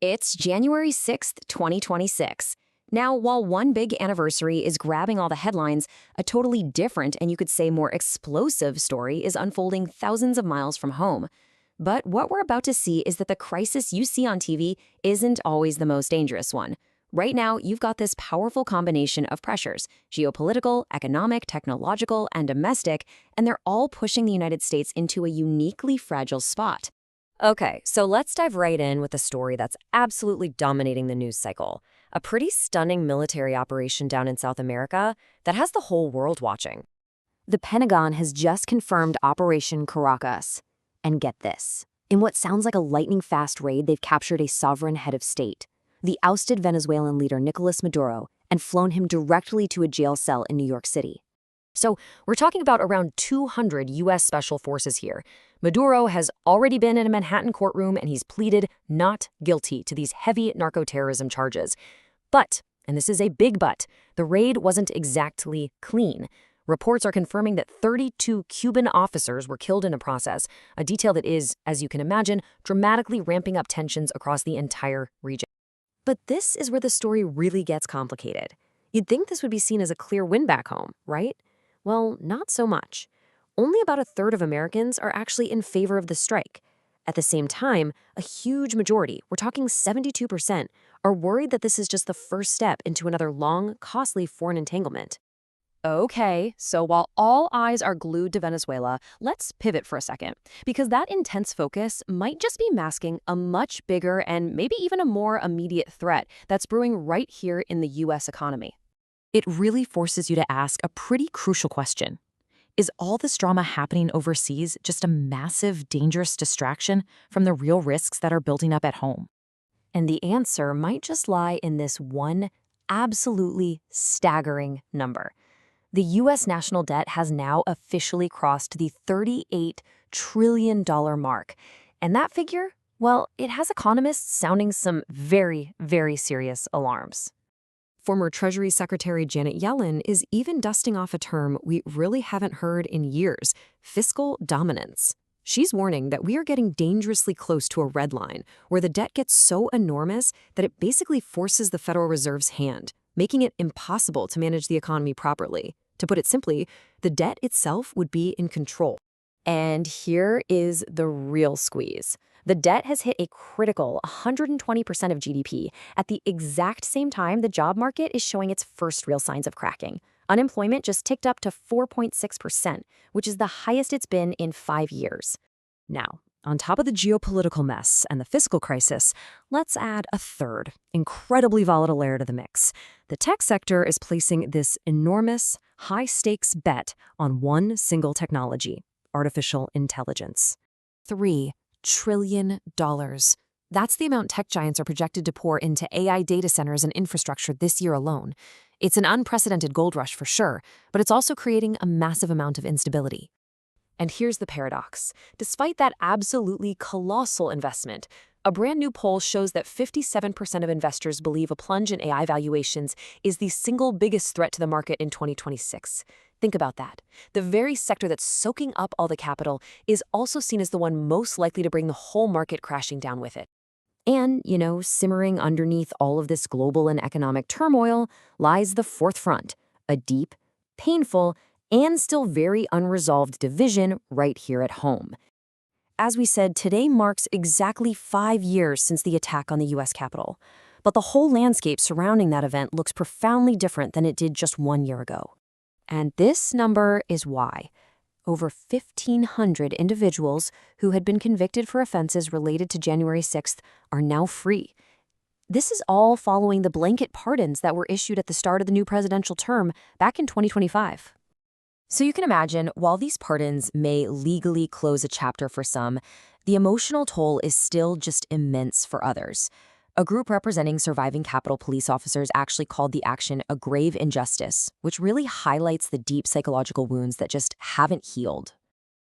It's January 6th, 2026. Now, while one big anniversary is grabbing all the headlines, a totally different and you could say more explosive story is unfolding thousands of miles from home. But what we're about to see is that the crisis you see on TV isn't always the most dangerous one. Right now, you've got this powerful combination of pressures: geopolitical, economic, technological, and domestic, and they're all pushing the United States into a uniquely fragile spot. Okay, so let's dive right in with a story that's absolutely dominating the news cycle. A pretty stunning military operation down in South America that has the whole world watching. The Pentagon has just confirmed Operation Caracas. And get this. In what sounds like a lightning-fast raid, they've captured a sovereign head of state, the ousted Venezuelan leader Nicolas Maduro, and flown him directly to a jail cell in New York City. So we're talking about around 200 U.S. Special Forces here. Maduro has already been in a Manhattan courtroom and he's pleaded not guilty to these heavy narco-terrorism charges. But, and this is a big but, the raid wasn't exactly clean. Reports are confirming that 32 Cuban officers were killed in a process, a detail that is, as you can imagine, dramatically ramping up tensions across the entire region. But this is where the story really gets complicated. You'd think this would be seen as a clear win back home, right? Well, not so much. Only about a third of Americans are actually in favor of the strike. At the same time, a huge majority, we're talking 72%, are worried that this is just the first step into another long, costly foreign entanglement. Okay, so while all eyes are glued to Venezuela, let's pivot for a second, because that intense focus might just be masking a much bigger and maybe even a more immediate threat that's brewing right here in the U.S. economy. It really forces you to ask a pretty crucial question. Is all this drama happening overseas just a massive, dangerous distraction from the real risks that are building up at home? And the answer might just lie in this one absolutely staggering number. The U.S. national debt has now officially crossed the $38 trillion mark. And that figure, well, it has economists sounding some very, very serious alarms. Former Treasury Secretary Janet Yellen is even dusting off a term we really haven't heard in years: fiscal dominance. She's warning that we are getting dangerously close to a red line where the debt gets so enormous that it basically forces the Federal Reserve's hand, making it impossible to manage the economy properly. To put it simply, the debt itself would be in control. And here is the real squeeze. The debt has hit a critical 120% of GDP at the exact same time the job market is showing its first real signs of cracking. Unemployment just ticked up to 4.6%, which is the highest it's been in 5 years. Now, on top of the geopolitical mess and the fiscal crisis, let's add a third, incredibly volatile layer to the mix. The tech sector is placing this enormous, high-stakes bet on one single technology: artificial intelligence. $3 trillion. That's the amount tech giants are projected to pour into AI data centers and infrastructure this year alone. It's an unprecedented gold rush for sure, but it's also creating a massive amount of instability. And here's the paradox. Despite that absolutely colossal investment, a brand new poll shows that 57% of investors believe a plunge in AI valuations is the single biggest threat to the market in 2026. Think about that. The very sector that's soaking up all the capital is also seen as the one most likely to bring the whole market crashing down with it. And, simmering underneath all of this global and economic turmoil lies the fourth front: a deep, painful, and still very unresolved division right here at home. As we said, today marks exactly 5 years since the attack on the U.S. Capitol. But the whole landscape surrounding that event looks profoundly different than it did just 1 year ago. And this number is why. Over 1,500 individuals who had been convicted for offenses related to January 6th are now free. This is all following the blanket pardons that were issued at the start of the new presidential term back in 2025. So you can imagine, while these pardons may legally close a chapter for some, the emotional toll is still just immense for others. A group representing surviving Capitol Police officers actually called the action a grave injustice, which really highlights the deep psychological wounds that just haven't healed.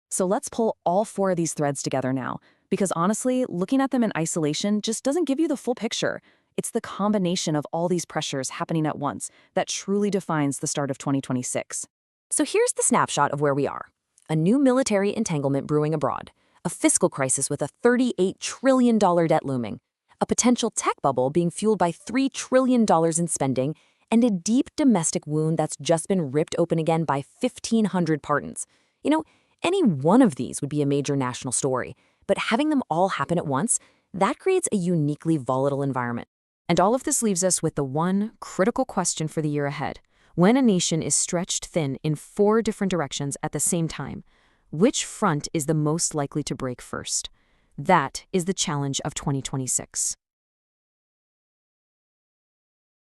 So let's pull all 4 of these threads together now, because honestly, looking at them in isolation just doesn't give you the full picture. It's the combination of all these pressures happening at once that truly defines the start of 2026. So here's the snapshot of where we are. A new military entanglement brewing abroad, a fiscal crisis with a $38 trillion debt looming, a potential tech bubble being fueled by $3 trillion in spending, and a deep domestic wound that's just been ripped open again by 1,500 pardons. Any one of these would be a major national story, but having them all happen at once, that creates a uniquely volatile environment. And all of this leaves us with the one critical question for the year ahead. When a nation is stretched thin in 4 different directions at the same time, which front is the most likely to break first? That is the challenge of 2026.